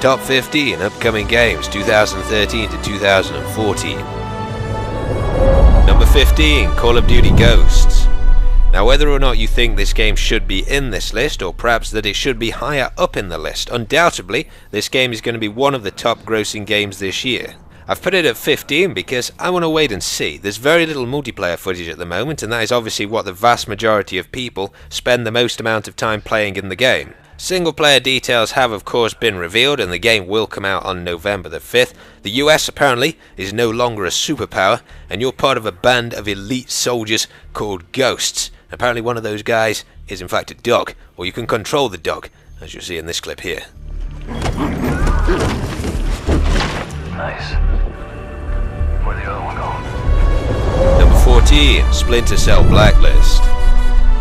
Top 15 upcoming games 2013 to 2014. Number 15, Call of Duty Ghosts. Now, whether or not you think this game should be in this list, or perhaps that it should be higher up in the list, undoubtedly this game is going to be one of the top grossing games this year. I've put it at 15 because I want to wait and see. There's very little multiplayer footage at the moment, and that is obviously what the vast majority of people spend the most amount of time playing in the game. Single player details have of course been revealed, and the game will come out on November the 5th. The US apparently is no longer a superpower, and you're part of a band of elite soldiers called Ghosts. Apparently one of those guys is in fact a dog, or you can control the dog, as you'll see in this clip here. Nice. Where'd the other one go? Number 14, Splinter Cell Blacklist.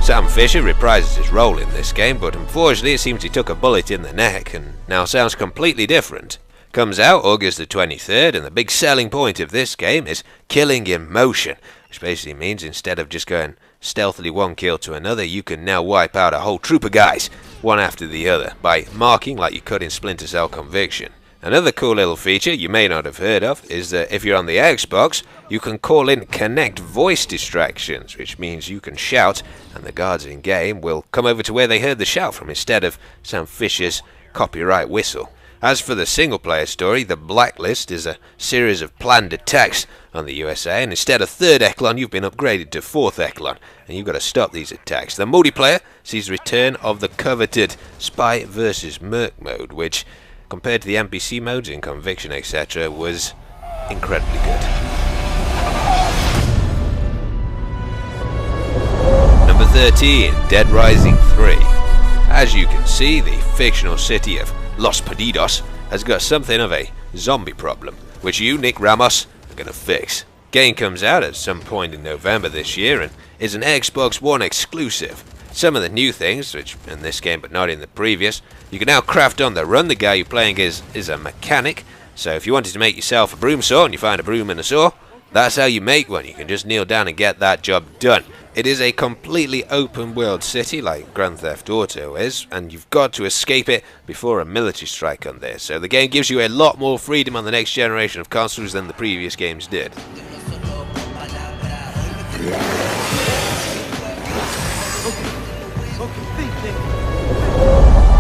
Sam Fisher reprises his role in this game, but unfortunately it seems he took a bullet in the neck and now sounds completely different. Comes out August the 23rd, and the big selling point of this game is killing in motion, which basically means instead of just going stealthily one kill to another, you can now wipe out a whole troop of guys, one after the other, by marking like you could in Splinter Cell Conviction. Another cool little feature you may not have heard of is that if you're on the Xbox, you can call in Connect voice distractions, which means you can shout and the guards in game will come over to where they heard the shout from instead of Sam Fisher's copyright whistle. As for the single player story, the Blacklist is a series of planned attacks on the USA, and instead of 3rd Echelon you've been upgraded to 4th Echelon, and you've got to stop these attacks. The multiplayer sees the return of the coveted Spy vs Merc mode, which compared to the NPC modes in Conviction etc. was incredibly good. Number 13, Dead Rising 3. As you can see, the fictional city of Los Perdidos has got something of a zombie problem, which you, Nick Ramos, are going to fix. Game comes out at some point in November this year and is an Xbox One exclusive. Some of the new things, which in this game but not in the previous, you can now craft on the run. The guy you're playing is a mechanic, so if you wanted to make yourself a broom saw and you find a broom and a saw, that's how you make one. You can just kneel down and get that job done. It is a completely open world city like Grand Theft Auto is, and you've got to escape it before a military strike on there. So the game gives you a lot more freedom on the next generation of consoles than the previous games did.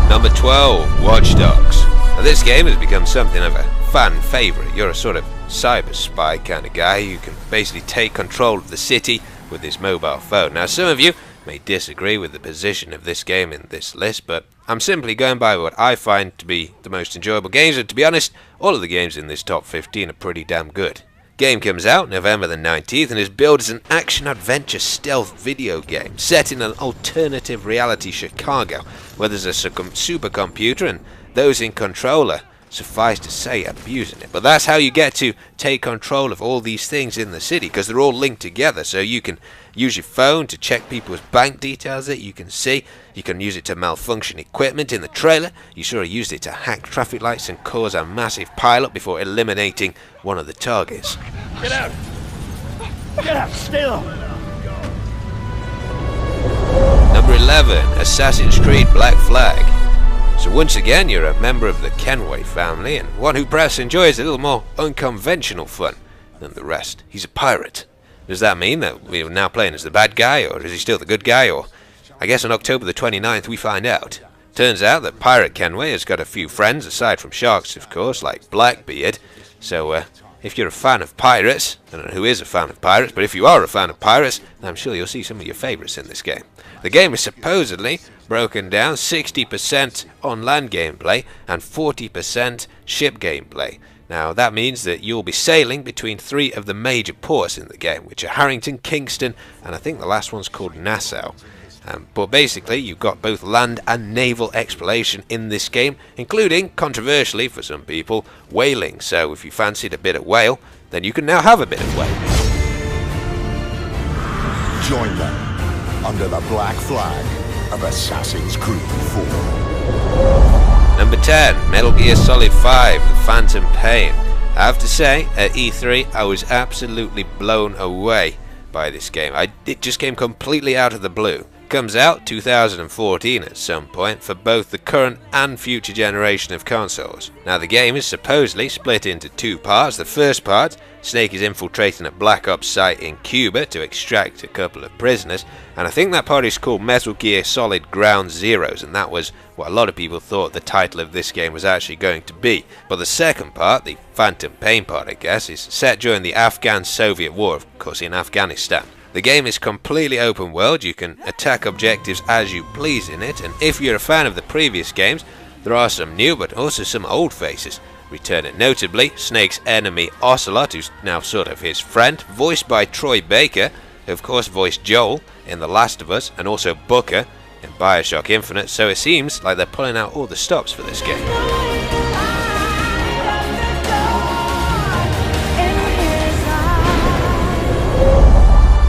Number 12, Watch Dogs. Now this game has become something of a fan favourite. You're a sort of cyber spy kind of guy who can basically take control of the city with his mobile phone. Now some of you may disagree with the position of this game in this list, but I'm simply going by what I find to be the most enjoyable games, and to be honest, all of the games in this top 15 are pretty damn good. Game comes out November the 19th and is billed as an action-adventure stealth video game set in an alternative reality Chicago, where there's a supercomputer and those in control are, suffice to say, abusing it. But that's how you get to take control of all these things in the city, because they're all linked together. So you can use your phone to check people's bank details that you can see. You can use it to malfunction equipment in the trailer. You sort of used it to hack traffic lights and cause a massive pileup before eliminating one of the targets. Get out! Get out! Stay low! Number 11, Assassin's Creed Black Flag. So once again, you're a member of the Kenway family, and one who perhaps enjoys a little more unconventional fun than the rest. He's a pirate. Does that mean that we're now playing as the bad guy, or is he still the good guy, or I guess on October the 29th we find out. Turns out that Pirate Kenway has got a few friends, aside from sharks of course, like Blackbeard. So if you're a fan of pirates, I don't know who is a fan of pirates, but if you are a fan of pirates, I'm sure you'll see some of your favourites in this game. The game is supposedly broken down 60% on land gameplay and 40% ship gameplay. Now that means that you'll be sailing between 3 of the major ports in the game, which are Harrington, Kingston, and I think the last one's called Nassau. But basically you've got both land and naval exploration in this game, including, controversially for some people, whaling. So if you fancied a bit of whale, then you can now have a bit of whale. Join them under the black flag of Assassin's Creed 4. Number 10, Metal Gear Solid 5, The Phantom Pain. I have to say, at E3 I was absolutely blown away by this game. It just came completely out of the blue. comes out 2014 at some point for both the current and future generation of consoles. Now the game is supposedly split into two parts. The first part, Snake is infiltrating a Black Ops site in Cuba to extract a couple of prisoners, and I think that part is called Metal Gear Solid Ground Zeroes, and that was what a lot of people thought the title of this game was actually going to be. But the second part, the Phantom Pain part I guess, is set during the Afghan-Soviet War, of course in Afghanistan. The game is completely open world, you can attack objectives as you please in it, and if you're a fan of the previous games, there are some new but also some old faces returning, notably Snake's enemy Ocelot, who's now sort of his friend, voiced by Troy Baker, who of course voiced Joel in The Last of Us, and also Booker in Bioshock Infinite, so it seems like they're pulling out all the stops for this game.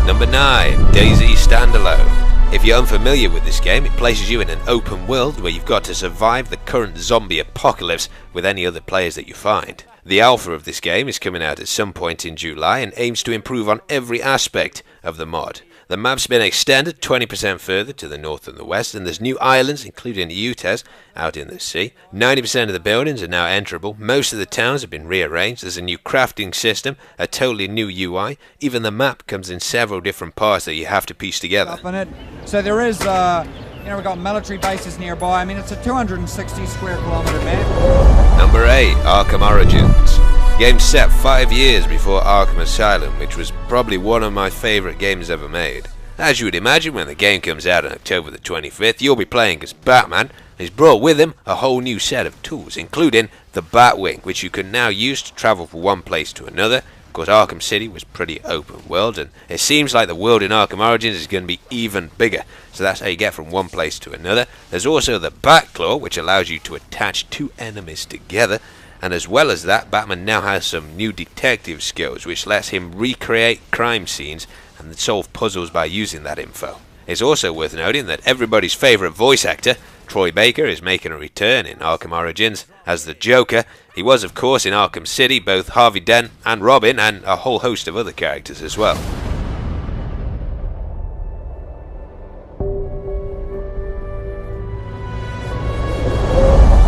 Number 9, DayZ Standalone. If you're unfamiliar with this game, it places you in an open world where you've got to survive the current zombie apocalypse with any other players that you find. The alpha of this game is coming out at some point in July and aims to improve on every aspect of the mod. The map's been extended 20% further to the north and the west, and there's new islands, including Utes, out in the sea. 90% of the buildings are now enterable, most of the towns have been rearranged, there's a new crafting system, a totally new UI, even the map comes in several different parts that you have to piece together. So there is, we've got military bases nearby. I mean, it's a 260 square kilometer map. Number 8, Arkham Origins. Game set 5 years before Arkham Asylum, which was probably one of my favourite games ever made. As you would imagine, when the game comes out on October the 25th, you'll be playing as Batman, and he's brought with him a whole new set of tools, including the Batwing, which you can now use to travel from one place to another. Of course, Arkham City was pretty open world, and it seems like the world in Arkham Origins is going to be even bigger, so that's how you get from one place to another. There's also the Batclaw, which allows you to attach two enemies together. And as well as that, Batman now has some new detective skills, which lets him recreate crime scenes and solve puzzles by using that info. It's also worth noting that everybody's favourite voice actor, Troy Baker, is making a return in Arkham Origins as the Joker. He was of course in Arkham City, both Harvey Dent and Robin, and a whole host of other characters as well.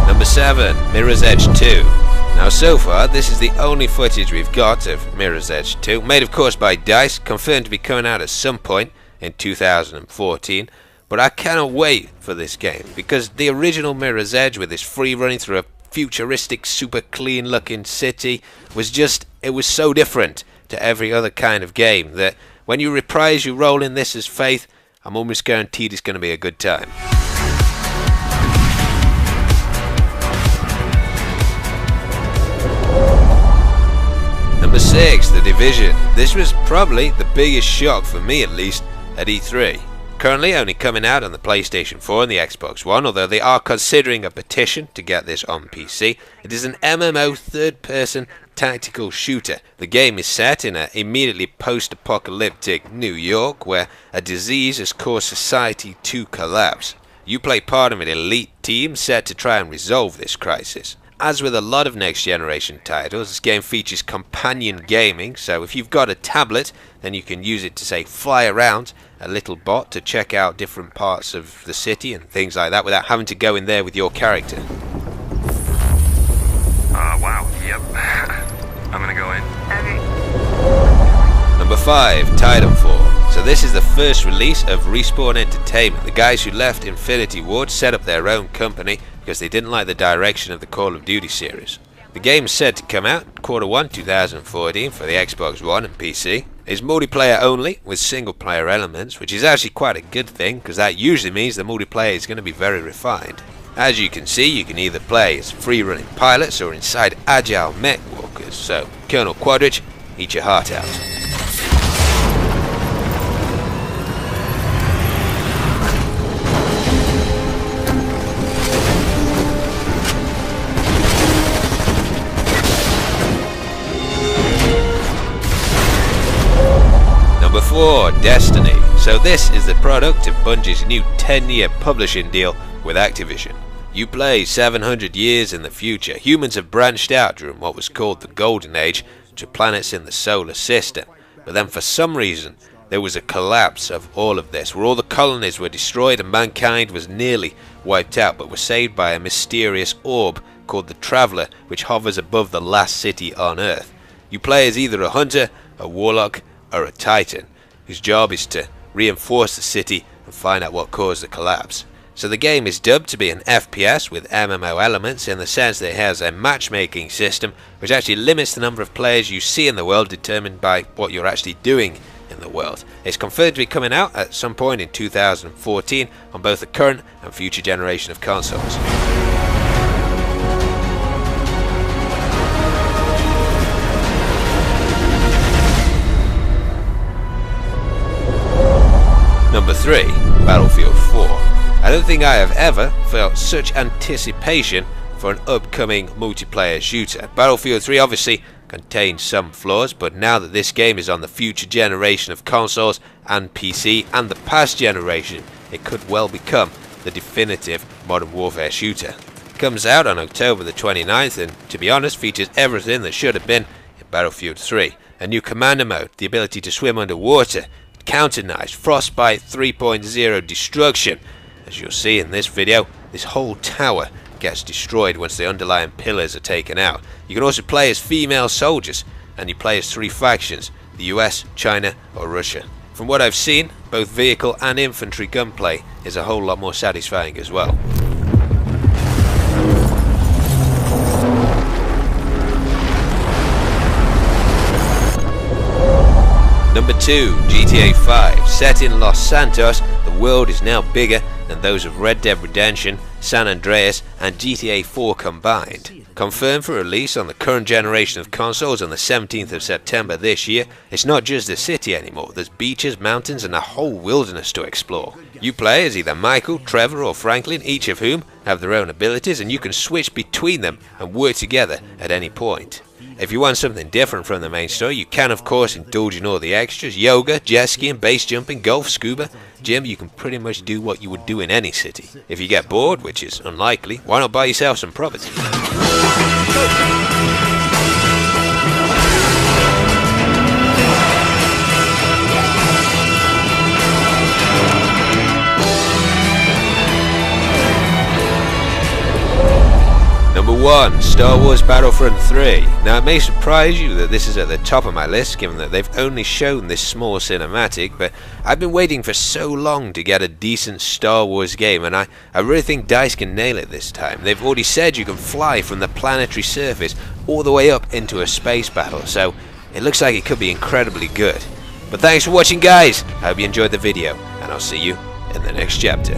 Number 7, Mirror's Edge 2. Now so far, this is the only footage we've got of Mirror's Edge 2, made of course by DICE, confirmed to be coming out at some point in 2014, but I cannot wait for this game, because the original Mirror's Edge, with its free running through a futuristic, super clean looking city, was just, it was so different to every other kind of game that when you reprise your role in this as Faith, I'm almost guaranteed it's going to be a good time. Number 6, The Division. This was probably the biggest shock, for me at least, at E3. Currently only coming out on the PlayStation 4 and the Xbox One, although they are considering a petition to get this on PC. It is an MMO third-person tactical shooter. The game is set in an immediately post-apocalyptic New York, where a disease has caused society to collapse. You play part of an elite team set to try and resolve this crisis. As with a lot of next generation titles, this game features companion gaming, so if you've got a tablet, then you can use it to, say, fly around a little bot to check out different parts of the city and things like that without having to go in there with your character. Wow, yep. I'm gonna go in. Number 5, Titanfall. So this is the first release of Respawn Entertainment. The guys who left Infinity Ward set up their own company because they didn't like the direction of the Call of Duty series. The game is said to come out Q1 2014 for the Xbox One and PC. It's multiplayer only with single player elements, which is actually quite a good thing because that usually means the multiplayer is going to be very refined. As you can see, you can either play as free running pilots or inside agile mech walkers, so Colonel Quadrich, eat your heart out. Number 4, Destiny. So this is the product of Bungie's new 10-year publishing deal with Activision. You play 700 years in the future. Humans have branched out during what was called the Golden Age to planets in the solar system. But then for some reason, there was a collapse of all of this, where all the colonies were destroyed and mankind was nearly wiped out, but were saved by a mysterious orb called the Traveller, which hovers above the last city on Earth. You play as either a hunter, a warlock, or a titan, whose job is to reinforce the city and find out what caused the collapse. So the game is dubbed to be an FPS with MMO elements, in the sense that it has a matchmaking system which actually limits the number of players you see in the world, determined by what you're actually doing in the world. It's confirmed to be coming out at some point in 2014 on both the current and future generation of consoles. Number 3, Battlefield 4. I don't think I have ever felt such anticipation for an upcoming multiplayer shooter. Battlefield 3 obviously contains some flaws, but now that this game is on the future generation of consoles and PC and the past generation, it could well become the definitive Modern Warfare shooter. It comes out on October the 29th and, to be honest, features everything that should have been in Battlefield 3. A new commander mode, the ability to swim underwater, counter knives, Frostbite 3.0 destruction. As you'll see in this video, this whole tower gets destroyed once the underlying pillars are taken out. You can also play as female soldiers, and you play as 3 factions: the US, China or Russia. From what I've seen, both vehicle and infantry gunplay is a whole lot more satisfying as well. Number 2, GTA 5. Set in Los Santos, the world is now bigger than those of Red Dead Redemption, San Andreas and GTA 4 combined. Confirmed for release on the current generation of consoles on the 17th of September this year, it's not just a city anymore. There's beaches, mountains and a whole wilderness to explore. You play as either Michael, Trevor or Franklin, each of whom have their own abilities, and you can switch between them and work together at any point. If you want something different from the main story, you can of course indulge in all the extras: yoga, jet skiing, base jumping, golf, scuba. Jim, you can pretty much do what you would do in any city. If you get bored, which is unlikely, why not buy yourself some property? Number 1, Star Wars Battlefront 3. Now it may surprise you that this is at the top of my list, given that they've only shown this small cinematic, but I've been waiting for so long to get a decent Star Wars game, and I really think DICE can nail it this time. They've already said you can fly from the planetary surface all the way up into a space battle, so it looks like it could be incredibly good. But thanks for watching guys, I hope you enjoyed the video, and I'll see you in the next chapter.